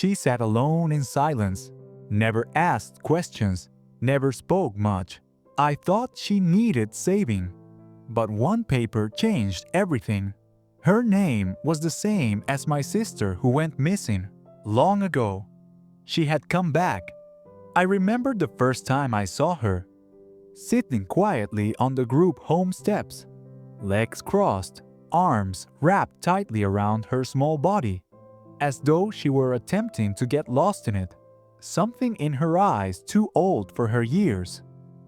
She sat alone in silence, never asked questions, never spoke much. I thought she needed saving. But one paper changed everything. Her name was the same as my sister who went missing long ago. She had come back. I remembered the first time I saw her, sitting quietly on the group home steps, legs crossed, arms wrapped tightly around her small body, as though she were attempting to get lost in it. Something in her eyes too old for her years,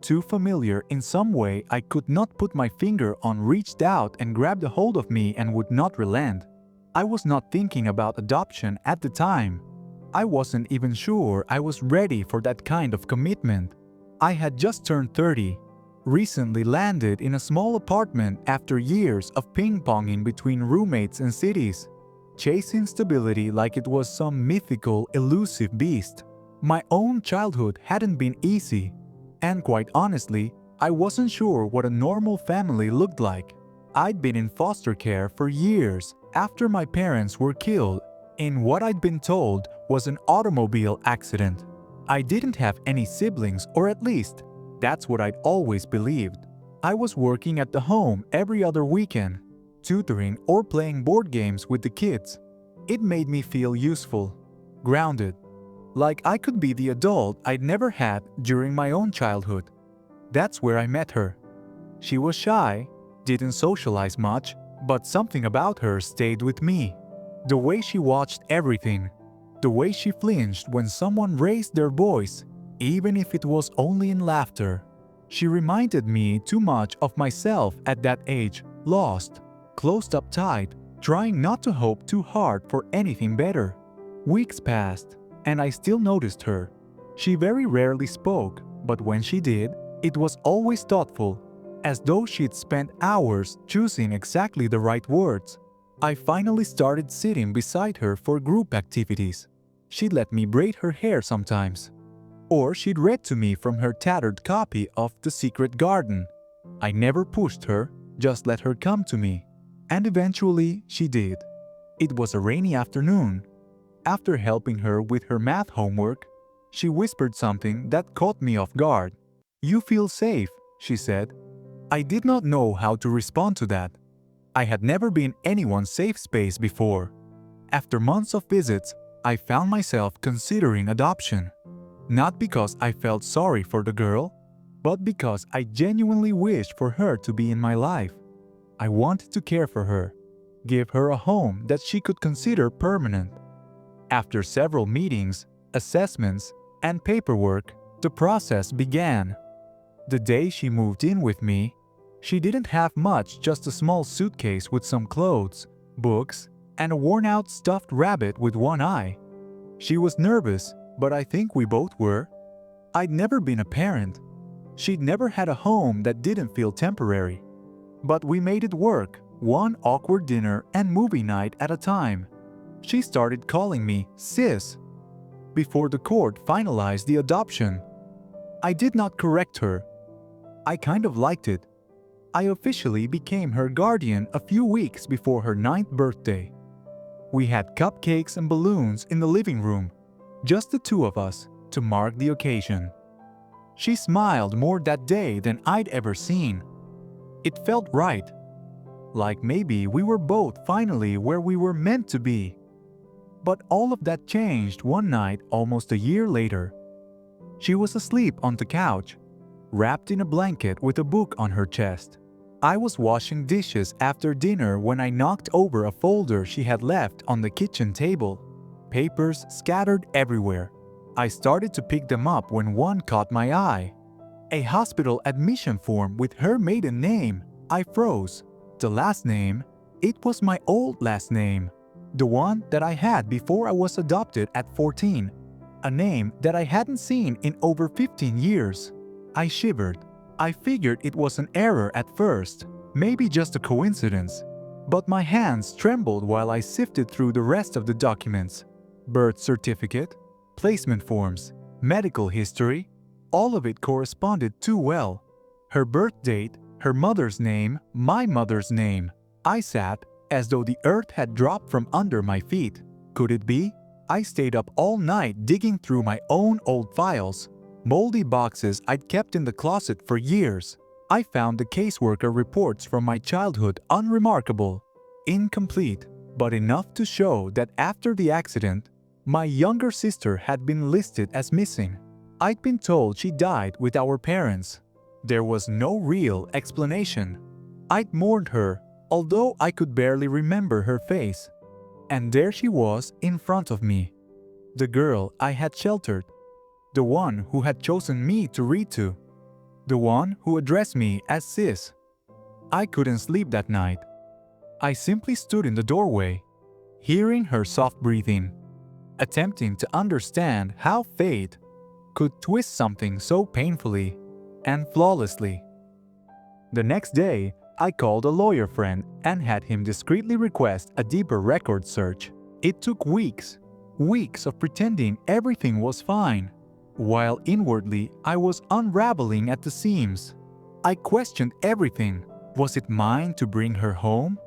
too familiar in some way I could not put my finger on, reached out and grabbed a hold of me and would not relent. I was not thinking about adoption at the time. I wasn't even sure I was ready for that kind of commitment. I had just turned 30, recently landed in a small apartment after years of ping-ponging between roommates and cities, chasing stability like it was some mythical, elusive beast. My own childhood hadn't been easy, and quite honestly, I wasn't sure what a normal family looked like. I'd been in foster care for years after my parents were killed in what I'd been told was an automobile accident. I didn't have any siblings, or at least, that's what I'd always believed. I was working at the home every other weekend, tutoring or playing board games with the kids. It made me feel useful, grounded, like I could be the adult I'd never had during my own childhood. That's where I met her. She was shy, didn't socialize much, but something about her stayed with me. The way she watched everything, the way she flinched when someone raised their voice, even if it was only in laughter. She reminded me too much of myself at that age, lost, closed up tight, trying not to hope too hard for anything better. Weeks passed, and I still noticed her. She very rarely spoke, but when she did, it was always thoughtful, as though she'd spent hours choosing exactly the right words. I finally started sitting beside her for group activities. She'd let me braid her hair sometimes, or she'd read to me from her tattered copy of The Secret Garden. I never pushed her, just let her come to me. And eventually, she did. It was a rainy afternoon. After helping her with her math homework, she whispered something that caught me off guard. "You feel safe," she said. I did not know how to respond to that. I had never been anyone's safe space before. After months of visits, I found myself considering adoption. Not because I felt sorry for the girl, but because I genuinely wished for her to be in my life. I wanted to care for her, give her a home that she could consider permanent. After several meetings, assessments, and paperwork, the process began. The day she moved in with me, she didn't have much, just a small suitcase with some clothes, books, and a worn-out stuffed rabbit with one eye. She was nervous, but I think we both were. I'd never been a parent. She'd never had a home that didn't feel temporary. But we made it work, one awkward dinner and movie night at a time. She started calling me sis before the court finalized the adoption. I did not correct her. I kind of liked it. I officially became her guardian a few weeks before her 9th birthday. We had cupcakes and balloons in the living room, just the two of us, to mark the occasion. She smiled more that day than I'd ever seen. It felt right, like maybe we were both finally where we were meant to be. But all of that changed one night almost a year later. She was asleep on the couch, wrapped in a blanket with a book on her chest. I was washing dishes after dinner when I knocked over a folder she had left on the kitchen table. Papers scattered everywhere. I started to pick them up when one caught my eye. A hospital admission form with her maiden name. I froze. The last name, it was my old last name, the one that I had before I was adopted at 14. A name that I hadn't seen in over 15 years. I shivered. I figured it was an error at first, maybe just a coincidence. But my hands trembled while I sifted through the rest of the documents. Birth certificate, placement forms, medical history, all of it corresponded too well. Her birth date, her mother's name, my mother's name. I sat as though the earth had dropped from under my feet. Could it be? I stayed up all night digging through my own old files, moldy boxes I'd kept in the closet for years. I found the caseworker reports from my childhood unremarkable, incomplete, but enough to show that after the accident, my younger sister had been listed as missing. I'd been told she died with our parents. There was no real explanation. I'd mourned her, although I could barely remember her face. And there she was in front of me. The girl I had sheltered. The one who had chosen me to read to. The one who addressed me as sis. I couldn't sleep that night. I simply stood in the doorway, hearing her soft breathing, attempting to understand how fate could twist something so painfully and flawlessly. The next day, I called a lawyer friend and had him discreetly request a deeper record search. It took weeks of pretending everything was fine, while inwardly I was unraveling at the seams. I questioned everything. Was it mine to bring her home?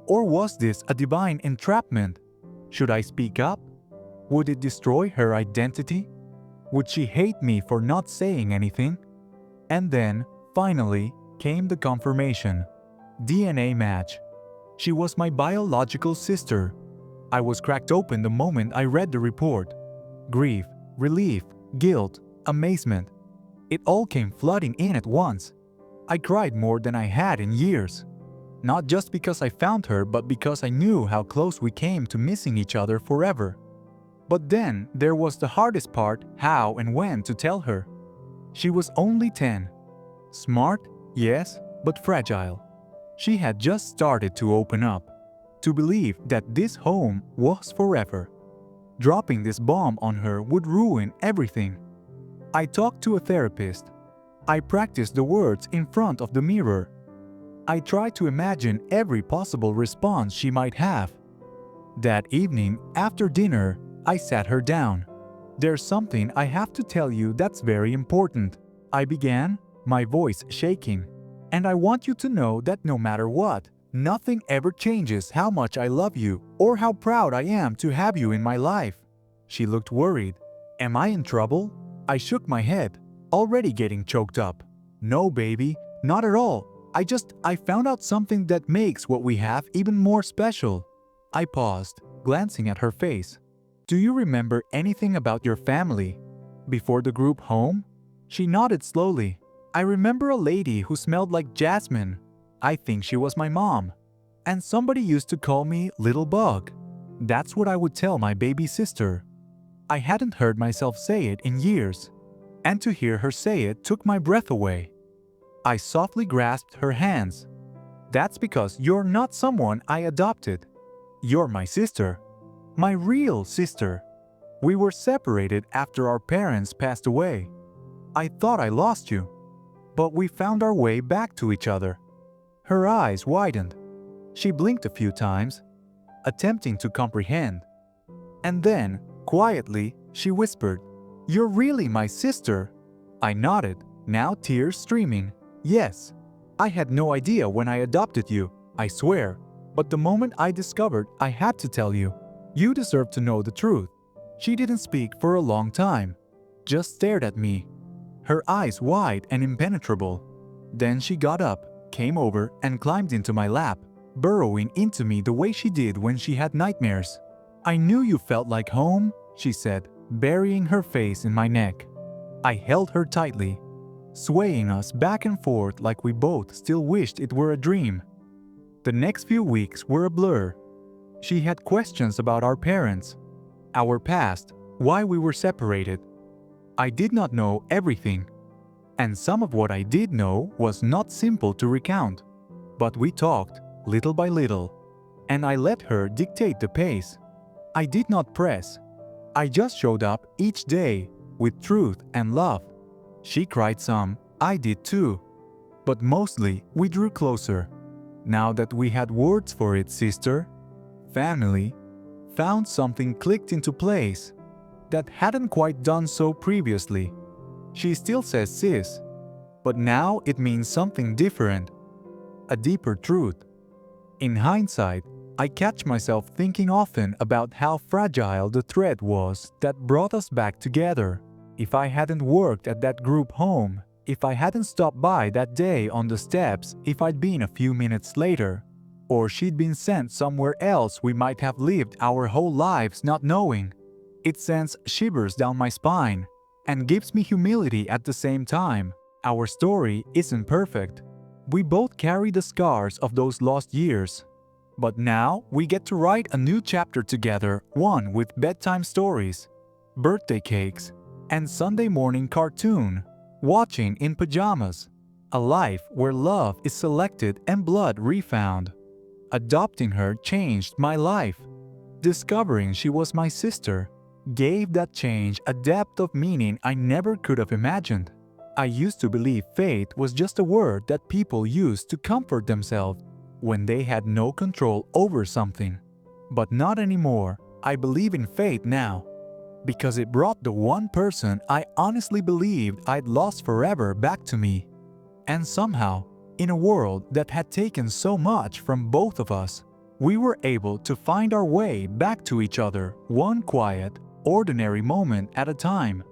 Or was this a divine entrapment? Should I speak up? Would it destroy her identity? Would she hate me for not saying anything? And then, finally, came the confirmation. DNA match. She was my biological sister. I was cracked open the moment I read the report. Grief, relief, guilt, amazement. It all came flooding in at once. I cried more than I had in years. Not just because I found her, but because I knew how close we came to missing each other forever. But then there was the hardest part, how and when to tell her. She was only 10. Smart, yes, but fragile. She had just started to open up, to believe that this home was forever. Dropping this bomb on her would ruin everything. I talked to a therapist. I practiced the words in front of the mirror. I tried to imagine every possible response she might have. That evening, after dinner, I sat her down. "There's something I have to tell you that's very important," I began, my voice shaking. "And I want you to know that no matter what, nothing ever changes how much I love you or how proud I am to have you in my life." She looked worried. "Am I in trouble?" I shook my head, already getting choked up. "No, baby, not at all. I found out something that makes what we have even more special." I paused, glancing at her face. "Do you remember anything about your family before the group home?" She nodded slowly. "I remember a lady who smelled like jasmine. I think she was my mom. And somebody used to call me Little Bug. That's what I would tell my baby sister." I hadn't heard myself say it in years, and to hear her say it took my breath away. I softly grasped her hands. "That's because you're not someone I adopted. You're my sister. My real sister. We were separated after our parents passed away. I thought I lost you, but we found our way back to each other." Her eyes widened. She blinked a few times, attempting to comprehend. And then, quietly, she whispered, "You're really my sister." I nodded, now tears streaming. "Yes. I had no idea when I adopted you, I swear. But the moment I discovered, I had to tell you. You deserve to know the truth." She didn't speak for a long time, just stared at me, her eyes wide and impenetrable. Then she got up, came over, and climbed into my lap, burrowing into me the way she did when she had nightmares. "I knew you felt like home," she said, burying her face in my neck. I held her tightly, swaying us back and forth like we both still wished it were a dream. The next few weeks were a blur. She had questions about our parents, our past, why we were separated. I did not know everything, and some of what I did know was not simple to recount. But we talked, little by little, and I let her dictate the pace. I did not press. I just showed up each day with truth and love. She cried some, I did too. But mostly, we drew closer. Now that we had words for it, sister, family, found something clicked into place that hadn't quite done so previously. She still says sis, but now it means something different, a deeper truth. In hindsight, I catch myself thinking often about how fragile the thread was that brought us back together. If I hadn't worked at that group home, if I hadn't stopped by that day on the steps, if I'd been a few minutes later, or she'd been sent somewhere else, we might have lived our whole lives not knowing. It sends shivers down my spine and gives me humility at the same time. Our story isn't perfect. We both carry the scars of those lost years. But now we get to write a new chapter together, one with bedtime stories, birthday cakes, and Sunday morning cartoon, watching in pajamas. A life where love is selected and blood refound. Adopting her changed my life. Discovering she was my sister gave that change a depth of meaning I never could have imagined. I used to believe faith was just a word that people used to comfort themselves when they had no control over something. But not anymore. I believe in faith now, because it brought the one person I honestly believed I'd lost forever back to me. And somehow, in a world that had taken so much from both of us, we were able to find our way back to each other, one quiet, ordinary moment at a time.